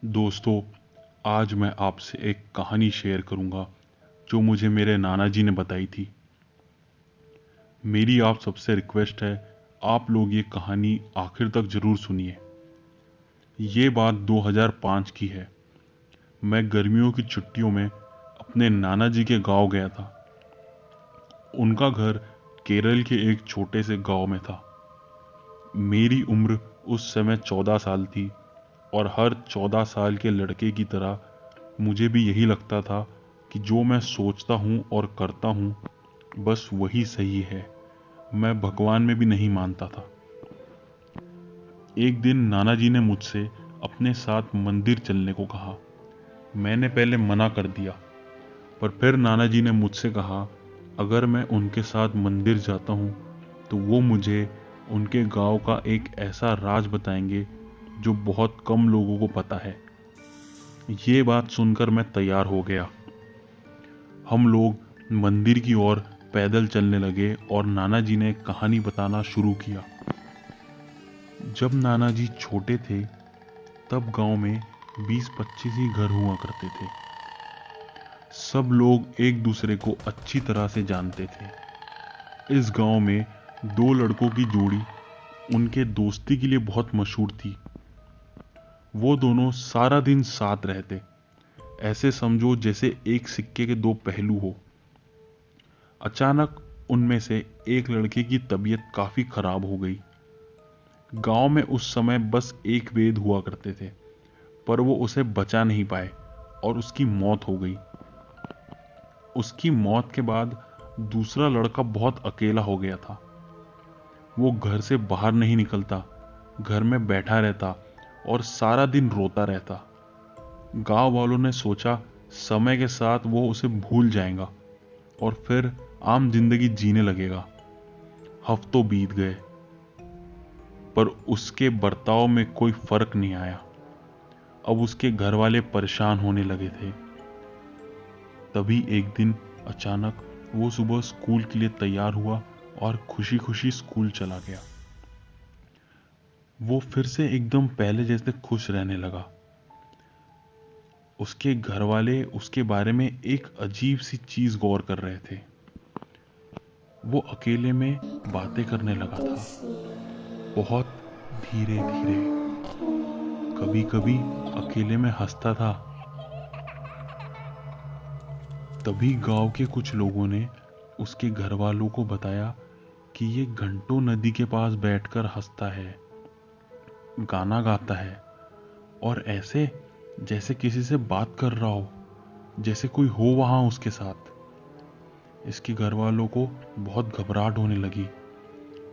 दोस्तों, आज मैं आपसे एक कहानी शेयर करूंगा जो मुझे मेरे नाना जी ने बताई थी। मेरी आप सबसे रिक्वेस्ट है, आप लोग ये कहानी आखिर तक ज़रूर सुनिए। ये बात 2005 की है। मैं गर्मियों की छुट्टियों में अपने नाना जी के गांव गया था। उनका घर केरल के एक छोटे से गांव में था। मेरी उम्र उस समय 14 साल थी और हर 14 साल के लड़के की तरह मुझे भी यही लगता था कि जो मैं सोचता हूँ और करता हूँ बस वही सही है। मैं भगवान में भी नहीं मानता था। एक दिन नाना जी ने मुझसे अपने साथ मंदिर चलने को कहा। मैंने पहले मना कर दिया, पर फिर नाना जी ने मुझसे कहा अगर मैं उनके साथ मंदिर जाता हूँ तो वो मुझे उनके गांव का एक ऐसा राज बताएंगे जो बहुत कम लोगों को पता है। ये बात सुनकर मैं तैयार हो गया। हम लोग मंदिर की ओर पैदल चलने लगे और नाना जी ने कहानी बताना शुरू किया। जब नाना जी छोटे थे तब गांव में 20-25 ही घर हुआ करते थे। सब लोग एक दूसरे को अच्छी तरह से जानते थे। इस गांव में दो लड़कों की जोड़ी उनके दोस्ती के लिए बहुत मशहूर थी। वो दोनों सारा दिन साथ रहते, ऐसे समझो जैसे एक सिक्के के दो पहलू हो। अचानक उनमें से एक लड़के की तबीयत काफी खराब हो गई। गांव में उस समय बस एक वेद हुआ करते थे, पर वो उसे बचा नहीं पाए और उसकी मौत हो गई। उसकी मौत के बाद दूसरा लड़का बहुत अकेला हो गया था। वो घर से बाहर नहीं निकलता, घर में बैठा रहता और सारा दिन रोता रहता। गांव वालों ने सोचा समय के साथ वो उसे भूल जाएगा और फिर आम जिंदगी जीने लगेगा। हफ्तों बीत गए, पर उसके बर्ताव में कोई फर्क नहीं आया। अब उसके घर वाले परेशान होने लगे थे। तभी एक दिन अचानक वो सुबह स्कूल के लिए तैयार हुआ और खुशी खुशी स्कूल चला गया। वो फिर से एकदम पहले जैसे खुश रहने लगा। उसके घर वाले उसके बारे में एक अजीब सी चीज गौर कर रहे थे। वो अकेले में बातें करने लगा था, बहुत धीरे धीरे। कभी कभी अकेले में हंसता था। तभी गांव के कुछ लोगों ने उसके घर वालों को बताया कि ये घंटों नदी के पास बैठकर हंसता है, गाना गाता है और ऐसे जैसे किसी से बात कर रहा हो, जैसे कोई हो वहां उसके साथ। इसके घर वालों को बहुत घबराहट होने लगी।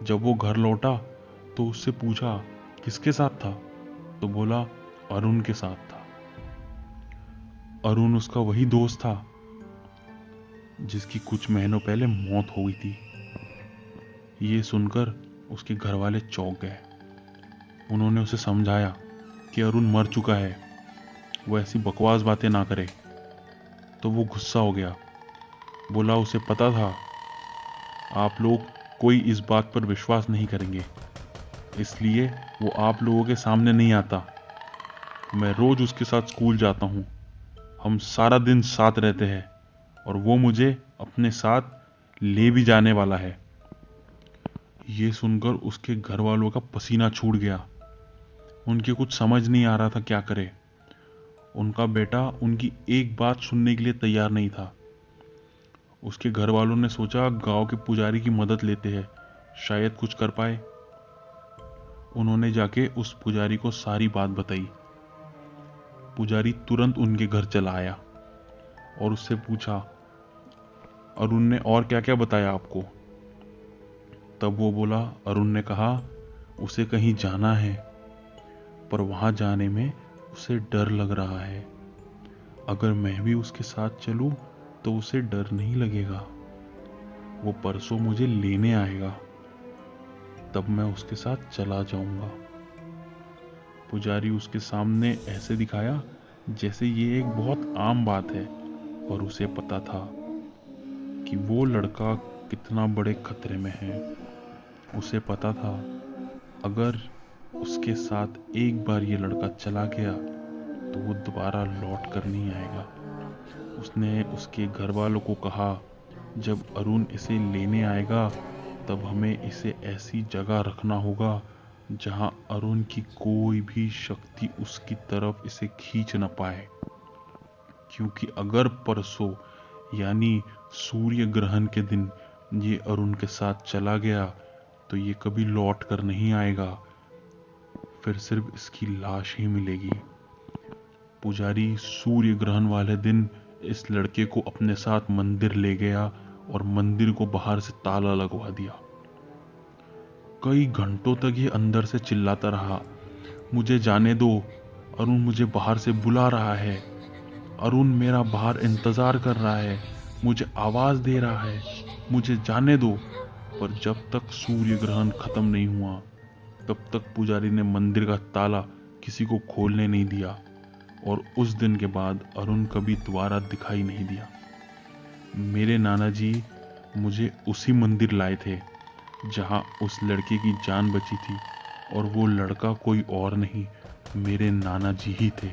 जब वो घर लौटा तो उससे पूछा किसके साथ था, तो बोला अरुण के साथ था। अरुण उसका वही दोस्त था जिसकी कुछ महीनों पहले मौत हो गई थी। ये सुनकर उसके घर वाले चौंक गए। उन्होंने उसे समझाया कि अरुण मर चुका है, वो ऐसी बकवास बातें ना करे। तो वो गुस्सा हो गया, बोला उसे पता था आप लोग कोई इस बात पर विश्वास नहीं करेंगे, इसलिए वो आप लोगों के सामने नहीं आता। मैं रोज उसके साथ स्कूल जाता हूँ, हम सारा दिन साथ रहते हैं और वो मुझे अपने साथ ले भी जाने वाला है। ये सुनकर उसके घर वालों का पसीना छूट गया। उनके कुछ समझ नहीं आ रहा था क्या करे। उनका बेटा उनकी एक बात सुनने के लिए तैयार नहीं था। उसके घर वालों ने सोचा गांव के पुजारी की मदद लेते हैं, शायद कुछ कर पाए। उन्होंने जाके उस पुजारी को सारी बात बताई। पुजारी तुरंत उनके घर चला आया और उससे पूछा अरुण ने और क्या क्या बताया आपको। तब वो बोला अरुण ने कहा उसे कहीं जाना है, पर वहां जाने में उसे डर लग रहा है। अगर मैं भी उसके साथ चलूं तो उसे डर नहीं लगेगा। वो परसों मुझे लेने आएगा, तब मैं उसके साथ चला जाऊंगा। पुजारी उसके सामने ऐसे दिखाया जैसे ये एक बहुत आम बात है, और उसे पता था कि वो लड़का कितना बड़े खतरे में है। उसे पता था अगर उसके साथ एक बार ये लड़का चला गया तो वो दोबारा लौट कर नहीं आएगा। उसने उसके घर वालों को कहा, जब अरुण इसे लेने आएगा तब हमें इसे ऐसी जगह रखना होगा जहां अरुण की कोई भी शक्ति उसकी तरफ इसे खींच न पाए, क्योंकि अगर परसों यानी सूर्य ग्रहण के दिन ये अरुण के साथ चला गया तो ये कभी लौट कर नहीं आएगा, फिर सिर्फ इसकी लाश ही मिलेगी। पुजारी सूर्य ग्रहण वाले दिन इस लड़के को अपने साथ मंदिर ले गया और मंदिर को बाहर से ताला लगवा दिया। कई घंटों तक ये अंदर से चिल्लाता रहा, मुझे जाने दो, अरुण मुझे बाहर से बुला रहा है, अरुण मेरा बाहर इंतजार कर रहा है, मुझे आवाज दे रहा है, मुझे जाने दो। पर जब तक सूर्य ग्रहण खत्म नहीं हुआ तब तक पुजारी ने मंदिर का ताला किसी को खोलने नहीं दिया और उस दिन के बाद अरुण कभी दोबारा दिखाई नहीं दिया। मेरे नाना जी मुझे उसी मंदिर लाए थे जहां उस लड़के की जान बची थी, और वो लड़का कोई और नहीं, मेरे नाना जी ही थे।